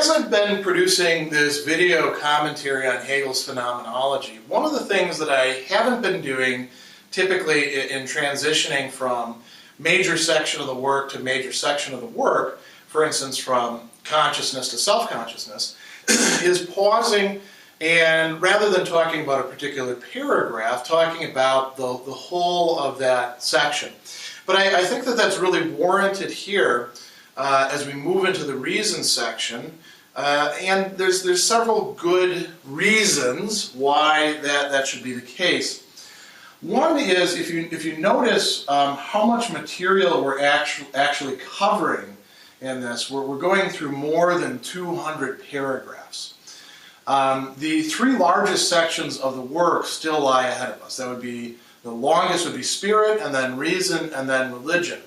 as I've been producing this video commentary on Hegel's Phenomenology, one of the things that I haven't been doing typically in transitioning from major section of the work to major section of the work, for instance from consciousness to self-consciousness, is pausing and rather than talking about a particular paragraph, talking about the whole of that section. But I think that that's really warranted here as we move into the reason section, and there's several good reasons why that should be the case. One is, if you notice how much material we're actually covering in this, we're going through more than 200 paragraphs. The three largest sections of the work still lie ahead of us. That would be, the longest would be spirit, and then reason, and then religion.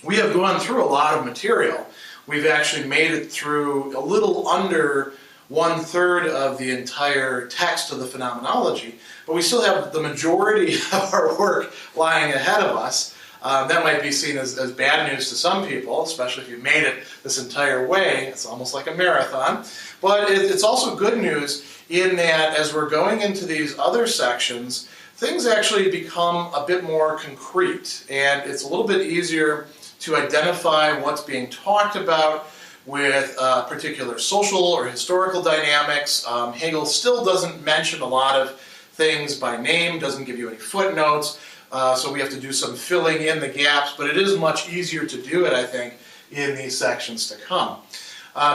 We have gone through a lot of material. We've actually made it through a little under 1/3 of the entire text of the Phenomenology, but we still have the majority of our work lying ahead of us. That might be seen as bad news to some people, especially if you've made it this entire way. It's almost like a marathon. But it's also good news in that as we're going into these other sections, things actually become a bit more concrete, and it's a little bit easier to identify what's being talked about with particular social or historical dynamics. Hegel still doesn't mention a lot of things by name, doesn't give you any footnotes, so we have to do some filling in the gaps, but it is much easier to do it, I think, in these sections to come.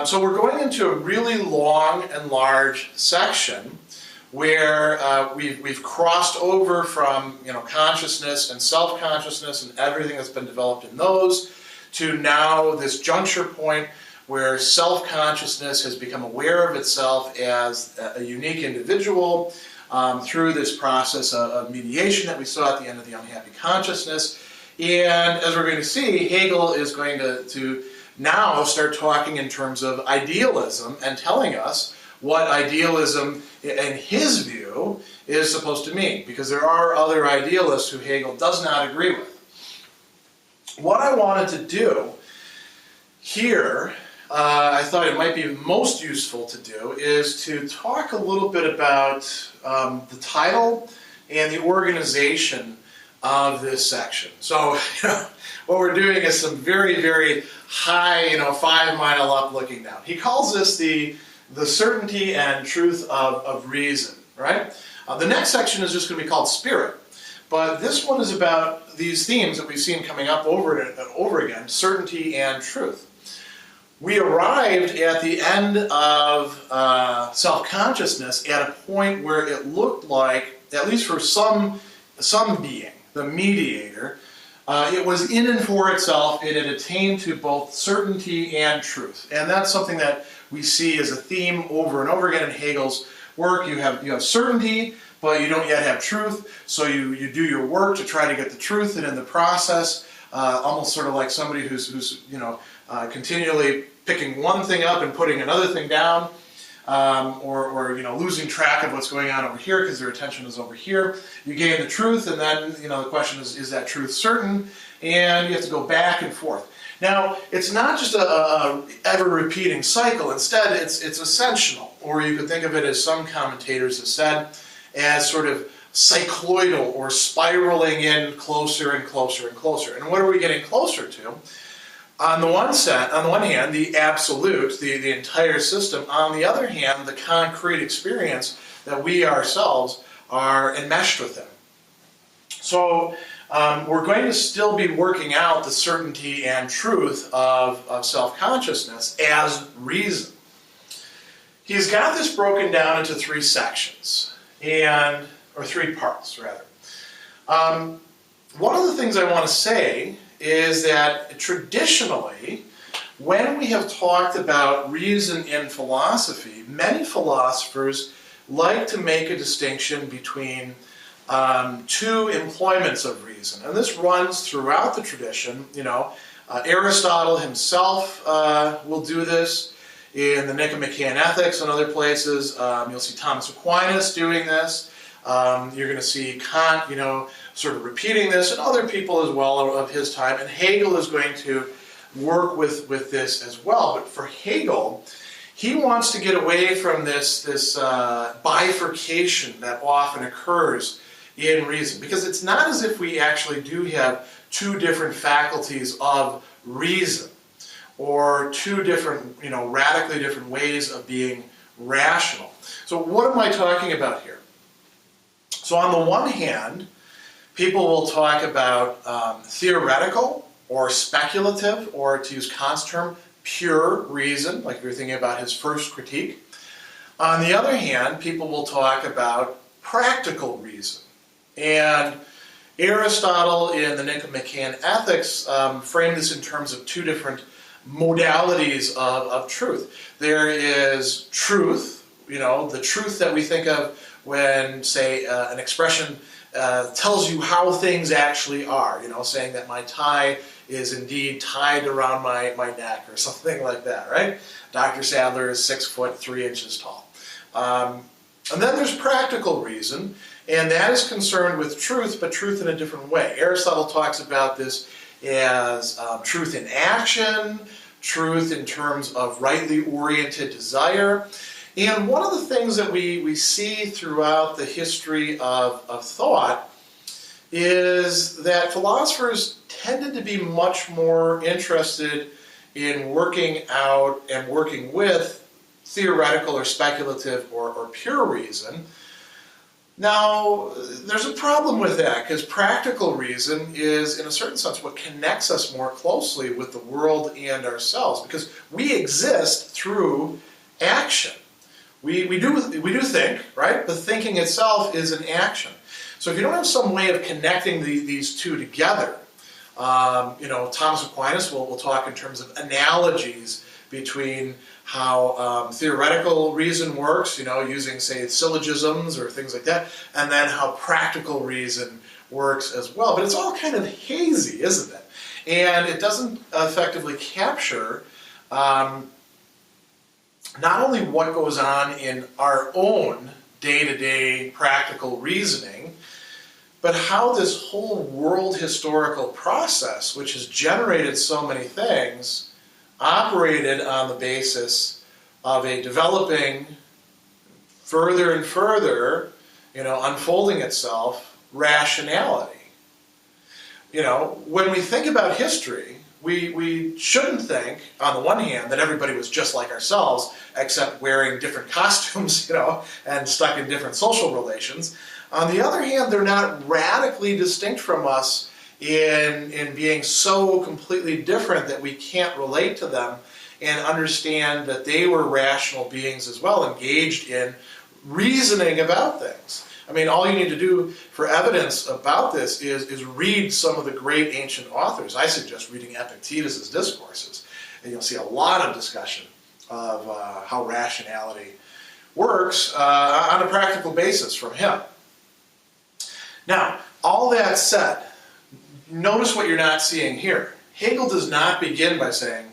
So we're going into a really long and large section where we've crossed over from consciousness and self-consciousness and everything that's been developed in those to now this juncture point where self-consciousness has become aware of itself as a unique individual through this process of mediation that we saw at the end of the unhappy consciousness. And as we're going to see, Hegel is going to now start talking in terms of idealism and telling us what idealism, in his view, is supposed to mean, because there are other idealists who Hegel does not agree with. What I wanted to do here, I thought it might be most useful to do, is to talk a little bit about the title and the organization of this section. So what we're doing is some very, very high, 5 mile up looking down. He calls this the certainty and truth of reason, right? The next section is just going to be called spirit. But this one is about these themes that we've seen coming up over and over again, certainty and truth. We arrived at the end of self-consciousness at a point where it looked like, at least for some being, the mediator, it was in and for itself. It had attained to both certainty and truth. And that's something that we see as a theme over and over again in Hegel's work. You have certainty, but you don't yet have truth, so you do your work to try to get the truth, and in the process, almost sort of like somebody who's continually picking one thing up and putting another thing down, or losing track of what's going on over here because their attention is over here. You gain the truth, and then the question is that truth certain? And you have to go back and forth. Now, it's not just a ever-repeating cycle. Instead, it's ascensional, or you could think of it, as some commentators have said, as sort of cycloidal, or spiraling in closer and closer and closer. And what are we getting closer to? On the one hand, the absolute, the entire system. On the other hand, the concrete experience that we ourselves are enmeshed within. So we're going to still be working out the certainty and truth of self-consciousness as reason. He's got this broken down into three sections, or three parts, rather. One of the things I want to say is that traditionally, when we have talked about reason in philosophy, many philosophers like to make a distinction between two employments of reason. And this runs throughout the tradition. Aristotle himself will do this in the Nicomachean Ethics and other places. You'll see Thomas Aquinas doing this. You're going to see Kant, sort of repeating this, and other people as well of his time. And Hegel is going to work with this as well. But for Hegel, he wants to get away from this bifurcation that often occurs in reason, because it's not as if we actually do have two different faculties of reason, or two different, radically different ways of being rational. So what am I talking about here? So on the one hand, people will talk about theoretical or speculative, or to use Kant's term, pure reason, like you're thinking about his first critique. On the other hand, people will talk about practical reason. And Aristotle in the Nicomachean Ethics framed this in terms of two different modalities of truth. There is truth, the truth that we think of when, say, an expression tells you how things actually are, saying that my tie is indeed tied around my neck or something like that, right? Dr. Sadler is 6 foot 3 inches tall. And then there's practical reason, and that is concerned with truth, but truth in a different way. Aristotle talks about this as truth in action, truth in terms of rightly oriented desire. And one of the things that we see throughout the history of thought is that philosophers tended to be much more interested in working out and working with theoretical or speculative or pure reason. Now, there's a problem with that, because practical reason is, in a certain sense, what connects us more closely with the world and ourselves, because we exist through action. We do think, right? But thinking itself is an action. So if you don't have some way of connecting these two together, Thomas Aquinas will talk in terms of analogies between how theoretical reason works, using, say, syllogisms or things like that, and then how practical reason works as well. But it's all kind of hazy, isn't it? And it doesn't effectively capture not only what goes on in our own day-to-day practical reasoning, but how this whole world historical process, which has generated so many things, operated on the basis of a developing, further and further, unfolding itself, rationality. When we think about history, we shouldn't think, on the one hand, that everybody was just like ourselves, except wearing different costumes, and stuck in different social relations. On the other hand, they're not radically distinct from us in being so completely different that we can't relate to them and understand that they were rational beings as well, engaged in reasoning about things. I mean, all you need to do for evidence about this is read some of the great ancient authors. I suggest reading Epictetus's discourses, and you'll see a lot of discussion of how rationality works on a practical basis from him. Now, all that said, notice what you're not seeing here. Hegel does not begin by saying,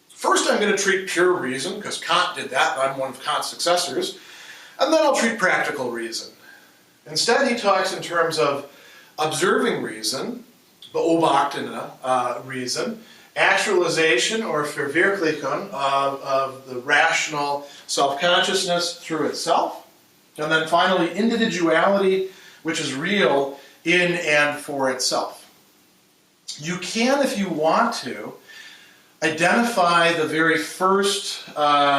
first I'm going to treat pure reason, because Kant did that, and I'm one of Kant's successors, and then I'll treat practical reason. Instead, he talks in terms of observing reason, beobachtende reason, actualization or Verwirklichung of the rational self-consciousness through itself, and then finally individuality, which is real in and for itself. You can, if you want to, identify the very first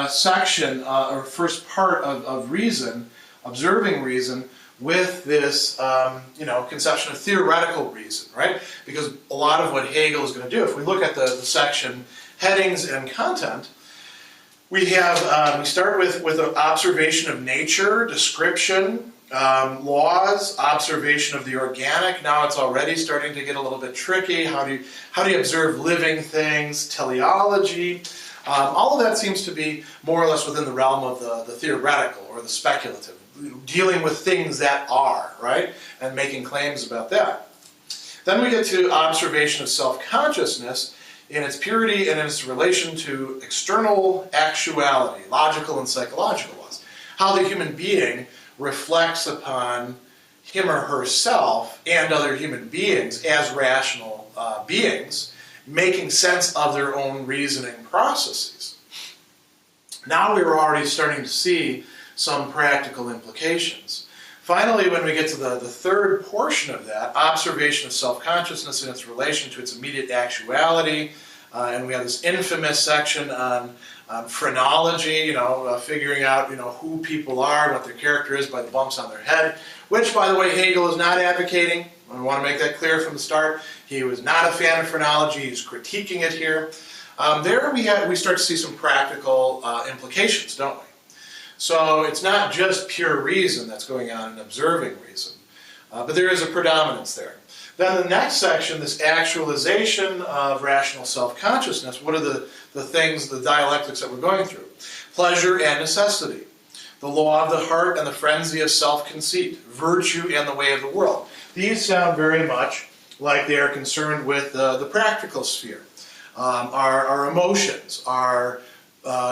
section or first part of reason, observing reason, with this conception of theoretical reason, right? Because a lot of what Hegel is going to do, if we look at the section headings and content, we start with an observation of nature, description, laws, observation of the organic. Now it's already starting to get a little bit tricky. How do you observe living things? Teleology. All of that seems to be more or less within the realm of the theoretical or the speculative, dealing with things that are, right? And making claims about that. Then we get to observation of self-consciousness in its purity and in its relation to external actuality, logical and psychological laws. How the human being reflects upon him or herself and other human beings as rational beings, making sense of their own reasoning processes. Now we were already starting to see some practical implications. Finally, when we get to the third portion of that, observation of self-consciousness and its relation to its immediate actuality, and we have this infamous section on phrenology, figuring out, who people are, what their character is by the bumps on their head, which, by the way, Hegel is not advocating. I want to make that clear from the start. He was not a fan of phrenology. He's critiquing it here. There we start to see some practical implications, don't we? So it's not just pure reason that's going on in observing reason, but there is a predominance there. Then the next section, this actualization of rational self-consciousness, what are the things, the dialectics that we're going through? Pleasure and necessity, the law of the heart and the frenzy of self-conceit, virtue and the way of the world. These sound very much like they are concerned with the practical sphere. Our emotions, our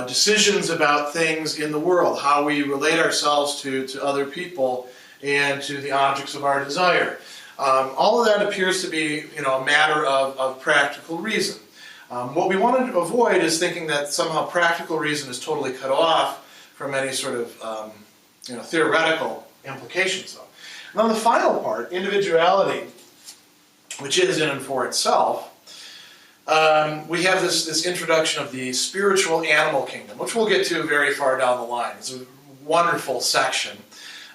decisions about things in the world, how we relate ourselves to other people and to the objects of our desire. All of that appears to be, a matter of practical reason. What we want to avoid is thinking that somehow practical reason is totally cut off from any sort of, theoretical implications. And then the final part, individuality, which is in and for itself, we have this introduction of the spiritual animal kingdom, which we'll get to very far down the line. It's a wonderful section.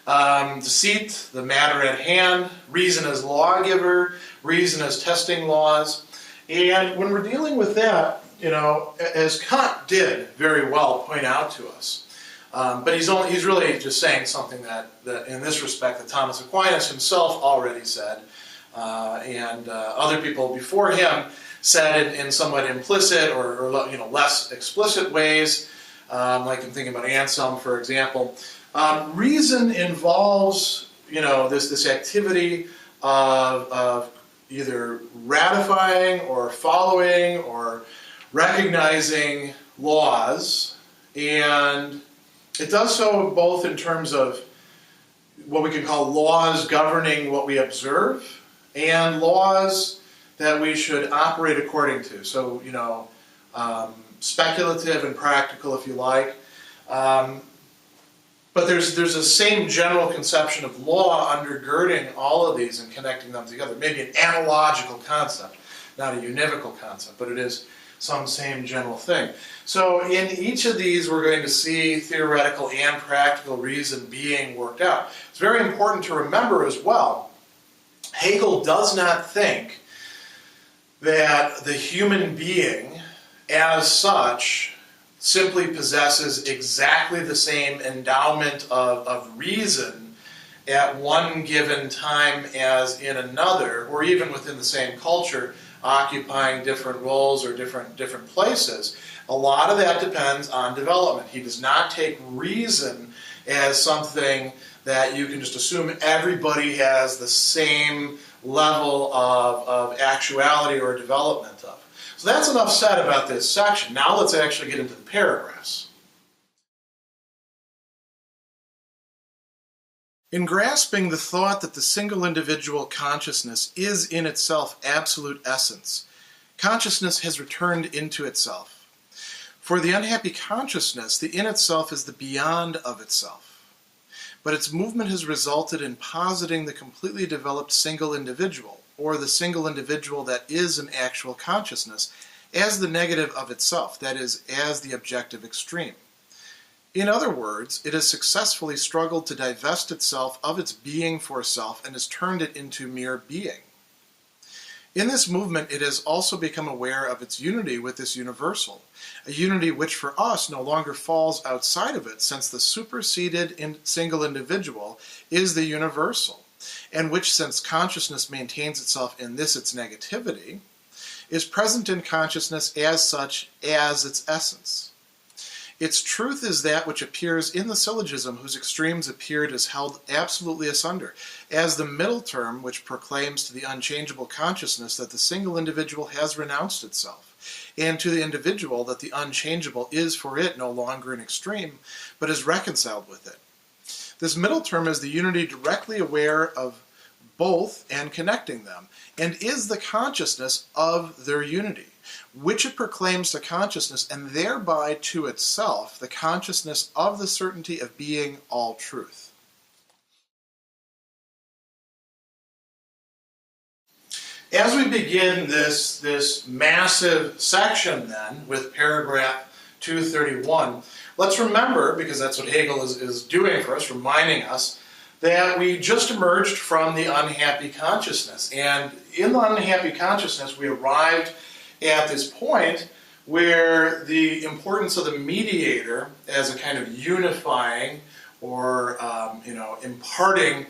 Deceit, the matter at hand, reason as lawgiver, reason as testing laws. And when we're dealing with that, as Kant did very well point out to us, but he's really just saying something that in this respect that Thomas Aquinas himself already said, and other people before him said in somewhat implicit or less explicit ways, like I'm thinking about Anselm, for example. Reason involves, this activity of either ratifying or following or recognizing laws, and it does so both in terms of what we can call laws governing what we observe and laws that we should operate according to. So, speculative and practical, if you like. But there's the same general conception of law undergirding all of these and connecting them together. Maybe an analogical concept, not a univocal concept, but it is some same general thing. So in each of these, we're going to see theoretical and practical reason being worked out. It's very important to remember as well, Hegel does not think that the human being, as such, simply possesses exactly the same endowment of reason at one given time as in another, or even within the same culture, occupying different roles or different places. A lot of that depends on development. He does not take reason as something that you can just assume everybody has the same level of actuality or development of. So that's enough said about this section. Now let's actually get into the paragraphs. In grasping the thought that the single individual consciousness is in itself absolute essence, consciousness has returned into itself. For the unhappy consciousness, the in itself is the beyond of itself. But its movement has resulted in positing the completely developed single individual, or the single individual that is an actual consciousness, as the negative of itself, that is, as the objective extreme. In other words, it has successfully struggled to divest itself of its being for self and has turned it into mere being. In this movement, it has also become aware of its unity with this universal, a unity which for us no longer falls outside of it, since the superseded single individual is the universal, and which, since consciousness maintains itself in this its negativity, is present in consciousness as such as its essence. Its truth is that which appears in the syllogism whose extremes appeared as held absolutely asunder, as the middle term which proclaims to the unchangeable consciousness that the single individual has renounced itself, and to the individual that the unchangeable is for it no longer an extreme, but is reconciled with it. This middle term is the unity directly aware of both and connecting them, and is the consciousness of their unity, which it proclaims to consciousness, and thereby to itself, the consciousness of the certainty of being all truth. As we begin this massive section then with paragraph 231, let's remember, because that's what Hegel is doing for us, reminding us, that we just emerged from the unhappy consciousness. And in the unhappy consciousness, we arrived at this point where the importance of the mediator as a kind of unifying or imparting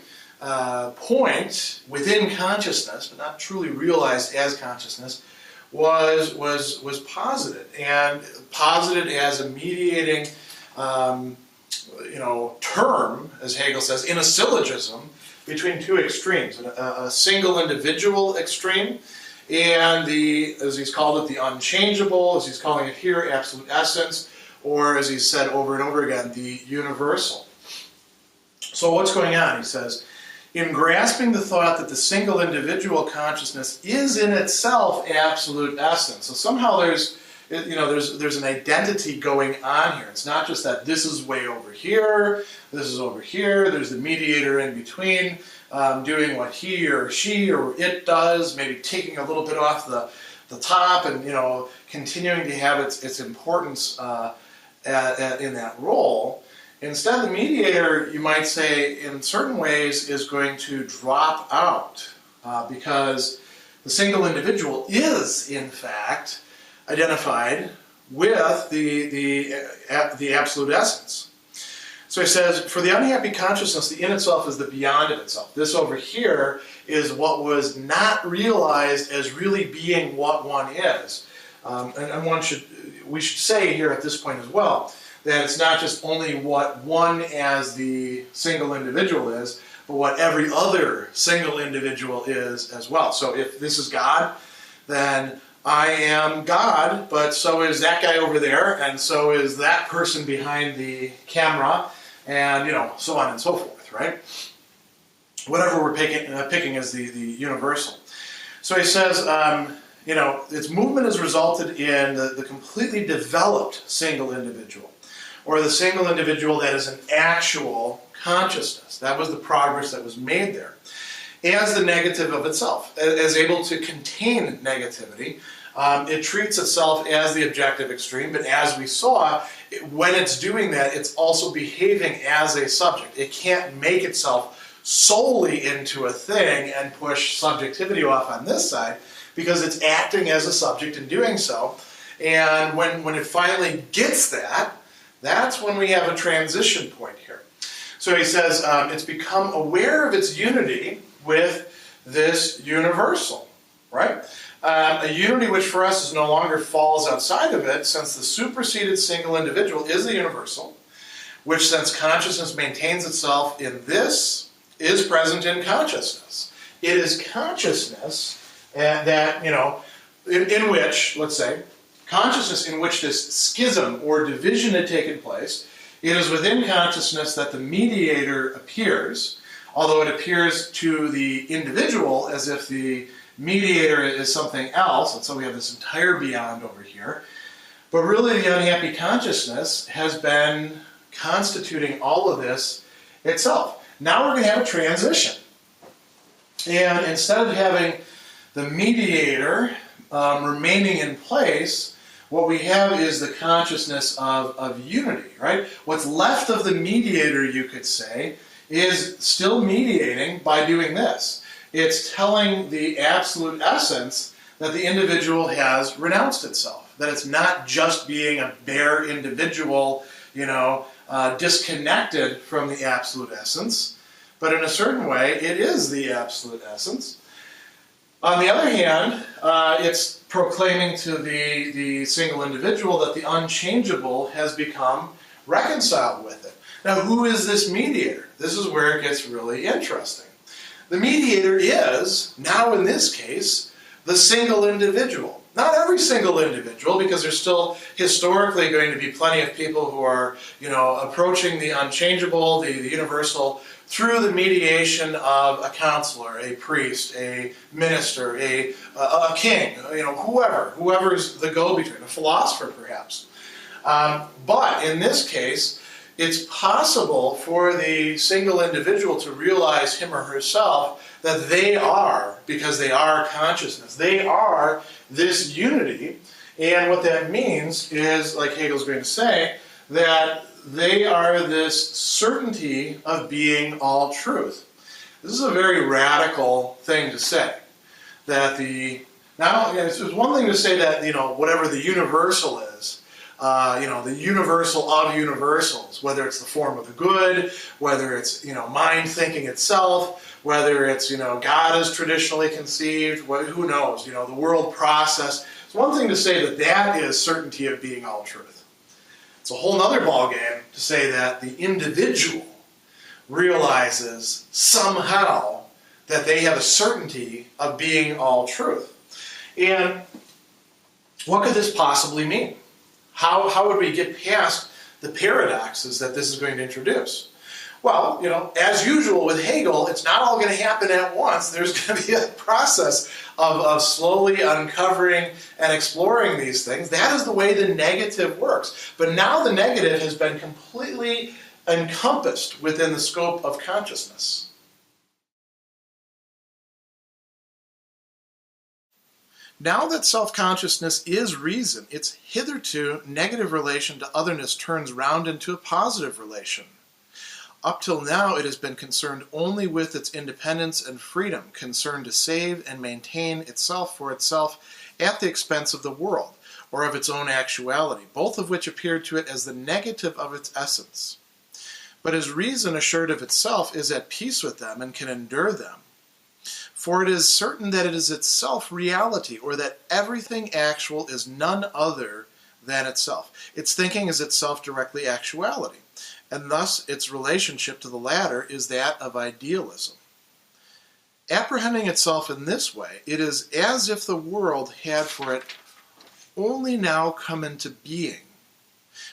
point within consciousness, but not truly realized as consciousness, was posited, and posited as a mediating term, as Hegel says, in a syllogism between two extremes, a single individual extreme and as he's called it, the unchangeable, as he's calling it here, absolute essence, or as he's said over and over again, the universal. So what's going on? He says, in grasping the thought that the single individual consciousness is in itself absolute essence. So somehow there's an identity going on here. It's not just that this is way over here, this is over here, there's the mediator in between, doing what he or she or it does, maybe taking a little bit off the top and, continuing to have its importance in that role. Instead, the mediator, you might say, in certain ways, is going to drop out because the single individual is, in fact, identified with the absolute essence. So he says, for the unhappy consciousness, the in itself is the beyond of itself. This over here is what was not realized as really being what one is. And we should say here at this point as well, that it's not just only what one as the single individual is, but what every other single individual is as well. So if this is God, then I am God, but so is that guy over there, and so is that person behind the camera, and so on and so forth, right? Whatever we're picking as the universal. So he says, its movement has resulted in the completely developed single individual, or the single individual that is an actual consciousness. That was the progress that was made there. As the negative of itself, as able to contain negativity. It treats itself as the objective extreme, but as we saw, when it's doing that, it's also behaving as a subject. It can't make itself solely into a thing and push subjectivity off on this side, because it's acting as a subject in doing so. And when it finally gets that, that's when we have a transition point here. So he says it's become aware of its unity with this universal, right? A unity which for us no longer falls outside of it, since the superseded single individual is the universal, which, since consciousness maintains itself in this, is present in consciousness. It is consciousness that, in which, let's say, consciousness in which this schism or division had taken place. It is within consciousness that the mediator appears, although it appears to the individual as if the mediator is something else, and so we have this entire beyond over here. But really the unhappy consciousness has been constituting all of this itself. Now we're going to have a transition. And instead of having the mediator remaining in place, what we have is the consciousness of unity, right? What's left of the mediator, you could say, is still mediating by doing this. It's telling the absolute essence that the individual has renounced itself, that it's not just being a bare individual, disconnected from the absolute essence, but in a certain way, it is the absolute essence. On the other hand, it's proclaiming to the single individual that the unchangeable has become reconciled with it. Now, who is this mediator? This is where it gets really interesting. The mediator is, now in this case, the single individual. Not every single individual, because there's still historically going to be plenty of people who are, approaching the unchangeable, the universal, through the mediation of a counselor, a priest, a minister, a king, whoever's the go-between, a philosopher perhaps. But in this case, it's possible for the single individual to realize him or herself that they are, because they are consciousness, they are this unity. And what that means is, like Hegel's going to say, that they are this certainty of being all truth. This is a very radical thing to say. That it's one thing to say that, whatever the universal is, the universal of universals, whether it's the form of the good, whether it's, mind thinking itself, whether it's, God is traditionally conceived, who knows, the world process. It's one thing to say that that is certainty of being all truth. It's a whole other ballgame to say that the individual realizes somehow that they have a certainty of being all truth. And what could this possibly mean? How would we get past the paradoxes that this is going to introduce? Well, as usual with Hegel, it's not all going to happen at once. There's going to be a process of slowly uncovering and exploring these things. That is the way the negative works. But now the negative has been completely encompassed within the scope of consciousness. Now that self-consciousness is reason, its hitherto negative relation to otherness turns round into a positive relation. Up till now, it has been concerned only with its independence and freedom, concerned to save and maintain itself for itself at the expense of the world, or of its own actuality, both of which appeared to it as the negative of its essence. But as reason assured of itself is at peace with them and can endure them, for it is certain that it is itself reality, or that everything actual is none other than itself. Its thinking is itself directly actuality, and thus its relationship to the latter is that of idealism. Apprehending itself in this way, it is as if the world had for it only now come into being.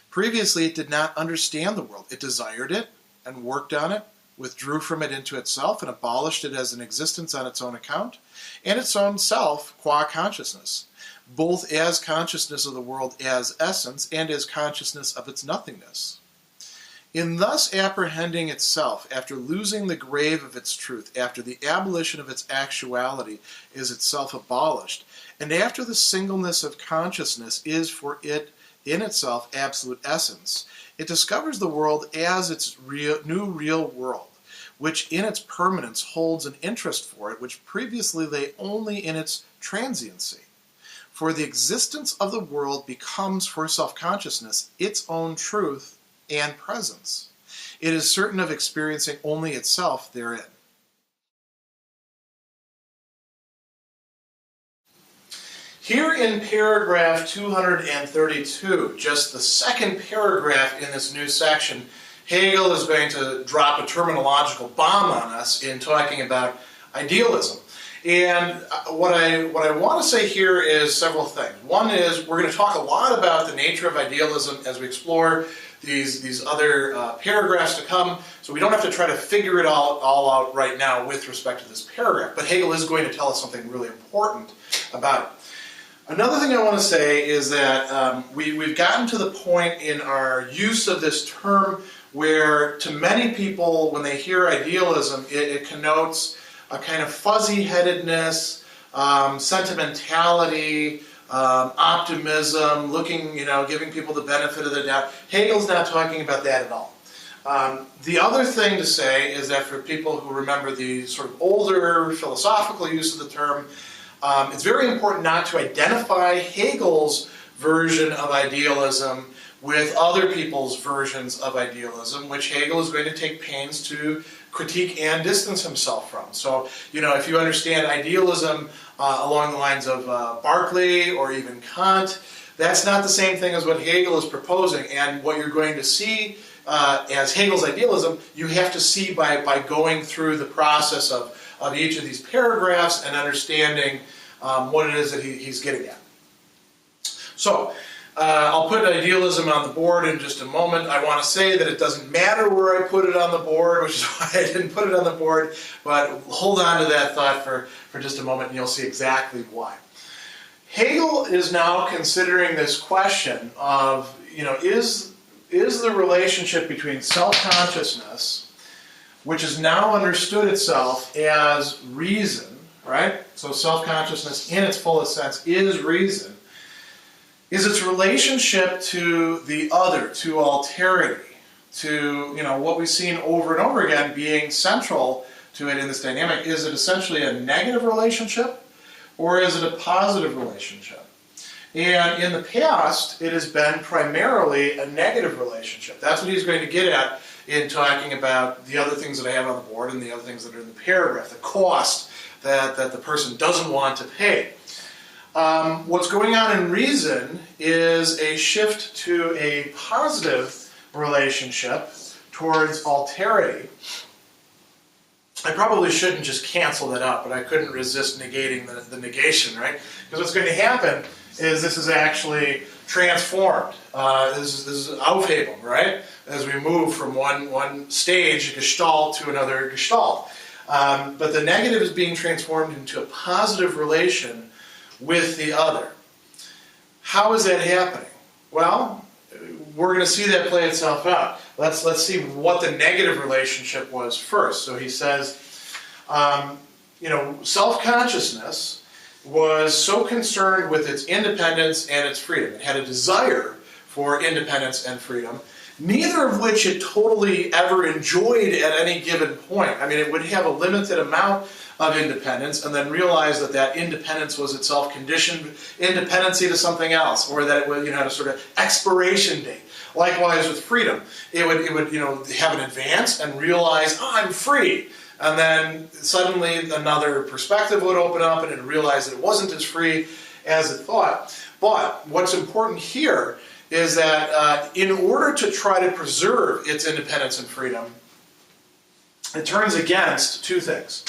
Previously it did not understand the world. It desired it and worked on it, withdrew from it into itself and abolished it as an existence on its own account, and its own self qua consciousness, both as consciousness of the world as essence and as consciousness of its nothingness. In thus apprehending itself, after losing the grave of its truth, after the abolition of its actuality is itself abolished, and after the singleness of consciousness is for it in itself absolute essence, it discovers the world as its new real world, which in its permanence holds an interest for it, which previously lay only in its transiency. For the existence of the world becomes for self-consciousness its own truth and presence. It is certain of experiencing only itself therein. Here in paragraph 232, just the second paragraph in this new section, Hegel is going to drop a terminological bomb on us in talking about idealism. And what I want to say here is several things. One is we're going to talk a lot about the nature of idealism as we explore these other paragraphs to come, so we don't have to try to figure it all out right now with respect to this paragraph. But Hegel is going to tell us something really important about it. Another thing I want to say is that we've gotten to the point in our use of this term where to many people, when they hear idealism, it connotes a kind of fuzzy-headedness, sentimentality, optimism, giving people the benefit of the doubt. Hegel's not talking about that at all. The other thing to say is that for people who remember the sort of older philosophical use of the term, it's very important not to identify Hegel's version of idealism with other people's versions of idealism, which Hegel is going to take pains to critique and distance himself from. So, if you understand idealism along the lines of Berkeley or even Kant, that's not the same thing as what Hegel is proposing. And what you're going to see as Hegel's idealism, you have to see by going through the process of each of these paragraphs and understanding what it is that he's getting at. So, I'll put idealism on the board in just a moment. I want to say that it doesn't matter where I put it on the board, which is why I didn't put it on the board, but hold on to that thought for just a moment and you'll see exactly why. Hegel is now considering this question of, is the relationship between self-consciousness, which has now understood itself as reason, right? So self-consciousness in its fullest sense is reason, is its relationship to the other, to alterity, to what we've seen over and over again being central to it in this dynamic. Is it essentially a negative relationship or is it a positive relationship? And in the past, it has been primarily a negative relationship. That's what he's going to get at in talking about the other things that I have on the board and the other things that are in the paragraph, the cost that the person doesn't want to pay. What's going on in reason is a shift to a positive relationship towards alterity. I probably shouldn't just cancel that out, but I couldn't resist negating the negation, right? Because what's going to happen is this is actually transformed. This is Aufhebung, right? As we move from one stage, Gestalt, to another Gestalt. But the negative is being transformed into a positive relation with the other. How is that happening? Well, we're going to see that play itself out. Let's see what the negative relationship was first. So he says, self-consciousness was so concerned with its independence and its freedom. It had a desire for independence and freedom, neither of which it totally ever enjoyed at any given point. I mean, it would have a limited amount of independence and then realize that independence was itself conditioned independency to something else, or that it would had a sort of expiration date. Likewise with freedom, it would have an advance and realize, I'm free, and then suddenly another perspective would open up and it realized that it wasn't as free as it thought. But what's important here is that in order to try to preserve its independence and freedom, it turns against two things.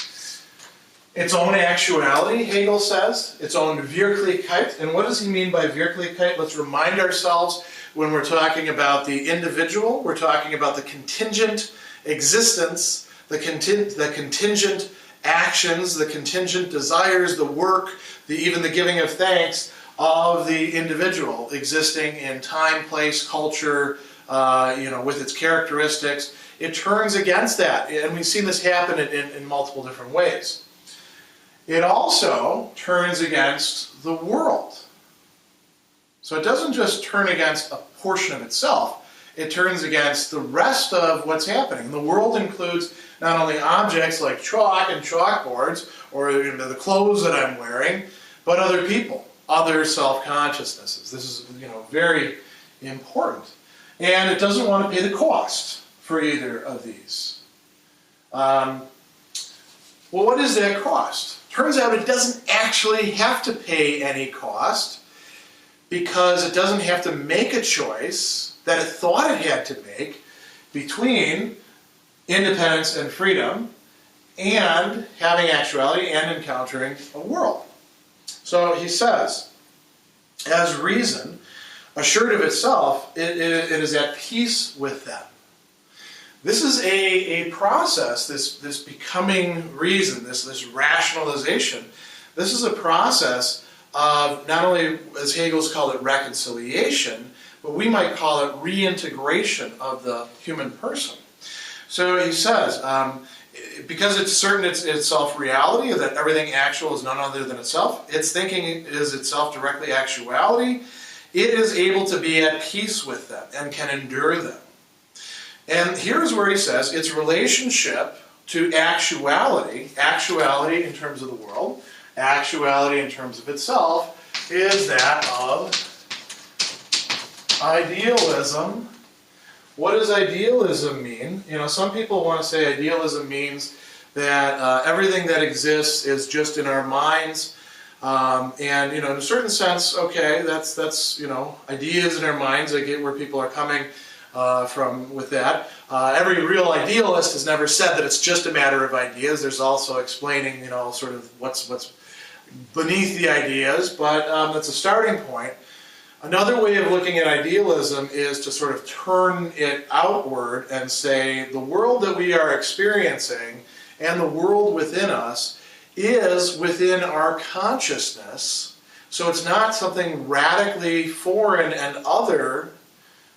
Its own actuality, Hegel says, its own Wirklichkeit. And what does he mean by Wirklichkeit? Let's remind ourselves, when we're talking about the individual, we're talking about the contingent existence, the contingent actions, the contingent desires, the work, even the giving of thanks of the individual existing in time, place, culture, with its characteristics. It turns against that, and we've seen this happen in multiple different ways. It also turns against the world. So it doesn't just turn against a portion of itself, it turns against the rest of what's happening. The world includes not only objects like chalk and chalkboards, or the clothes that I'm wearing, but other people, other self-consciousnesses. This is very important. And it doesn't want to pay the cost for either of these. Well, what is that cost? Turns out it doesn't actually have to pay any cost, because it doesn't have to make a choice that it thought it had to make between independence and freedom and having actuality and encountering a world. So he says, as reason, assured of itself, it is at peace with them. This is a process, this becoming reason, this rationalization. This is a process of not only, as Hegel's called it, reconciliation, but we might call it reintegration of the human person. So he says, because it's certain its self-reality, that everything actual is none other than itself, its thinking is itself directly actuality, it is able to be at peace with them and can endure them. And here's where he says its relationship to actuality in terms of the world, actuality in terms of itself, is that of idealism. What does idealism mean? Some people want to say idealism means that everything that exists is just in our minds. And in a certain sense, okay, that's ideas in our minds. I get where people are coming from with that. Every real idealist has never said that it's just a matter of ideas. There's also explaining, sort of what's beneath the ideas, but that's a starting point. Another way of looking at idealism is to sort of turn it outward and say the world that we are experiencing and the world within us is within our consciousness. So it's not something radically foreign and other,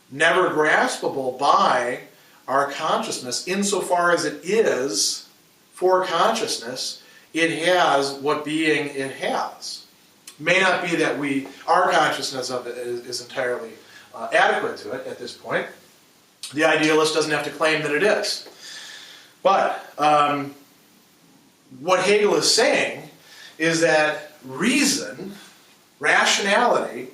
never graspable by our consciousness. Insofar as it is for consciousness, it has what being it has. May not be that our consciousness of it is entirely adequate to it at this point. The idealist doesn't have to claim that it is. But what Hegel is saying is that reason, rationality,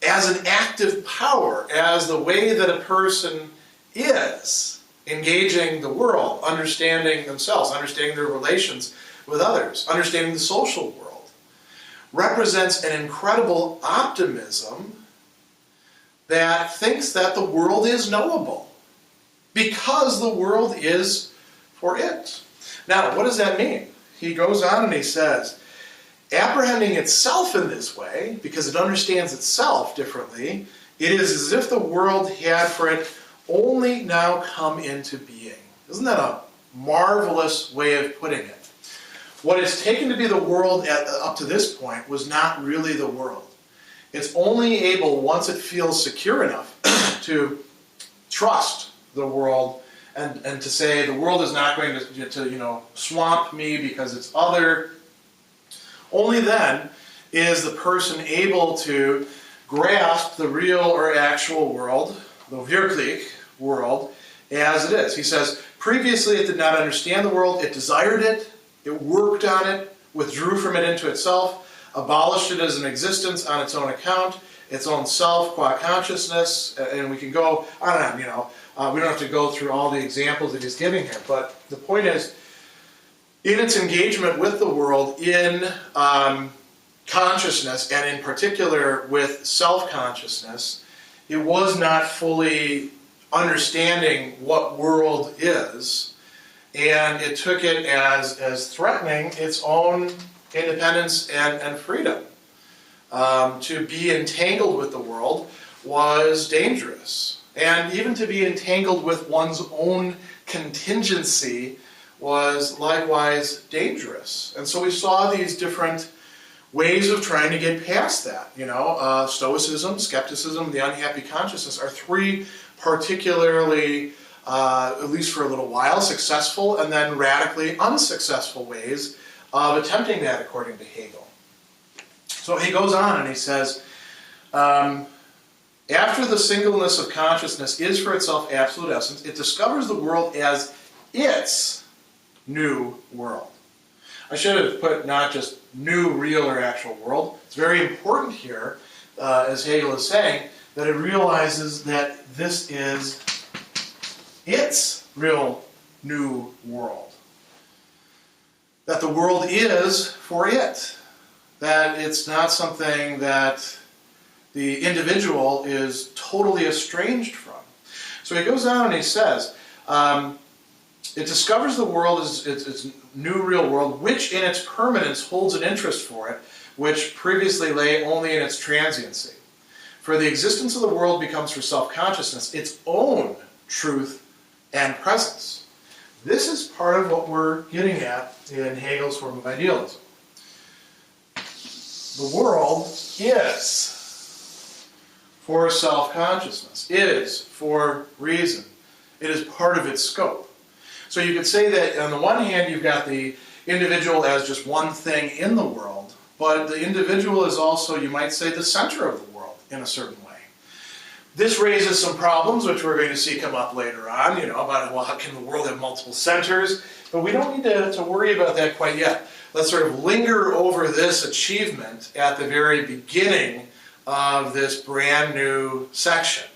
as an active power, as the way that a person is engaging the world, understanding themselves, understanding their relations with others, understanding the social world, represents an incredible optimism that thinks that the world is knowable because the world is for it. Now, what does that mean? He goes on and he says, apprehending itself in this way, because it understands itself differently, it is as if the world had for it only now come into being. Isn't that a marvelous way of putting it? What is taken to be the world up to this point was not really the world. It's only able, once it feels secure enough, to trust the world and to say the world is not going to swamp me because it's other. Only then is the person able to grasp the real or actual world, the wirklich world, as it is. He says, previously it did not understand the world, it desired it, it worked on it, withdrew from it into itself, abolished it as an existence on its own account, its own self, qua consciousness, and we can go on and on, we don't have to go through all the examples that he's giving here, but the point is, in its engagement with the world, in consciousness, and in particular with self-consciousness, it was not fully understanding what world is, and it took it as threatening its own independence and freedom. To be entangled with the world was dangerous. And even to be entangled with one's own contingency was likewise dangerous. And so we saw these different ways of trying to get past that. Stoicism, skepticism, the unhappy consciousness are three particularly, at least for a little while, successful and then radically unsuccessful ways of attempting that, according to Hegel. So he goes on and he says, after the singleness of consciousness is for itself absolute essence, it discovers the world as its new world. I should have put not just new, real, or actual world. It's very important here, as Hegel is saying, that it realizes that this is its real new world. That the world is for it. That it's not something that the individual is totally estranged from. So he goes on and he says, it discovers the world as its new real world, which in its permanence holds an interest for it, which previously lay only in its transiency. For the existence of the world becomes for self-consciousness its own truth and presence. This is part of what we're getting at in Hegel's form of idealism. The world is for self-consciousness, is for reason. It is part of its scope. So you could say that on the one hand you've got the individual as just one thing in the world, but the individual is also, you might say, the center of the world in a certain way. This raises some problems, which we're going to see come up later on, about, well, how can the world have multiple centers? But we don't need to worry about that quite yet. Let's sort of linger over this achievement at the very beginning of this brand new section.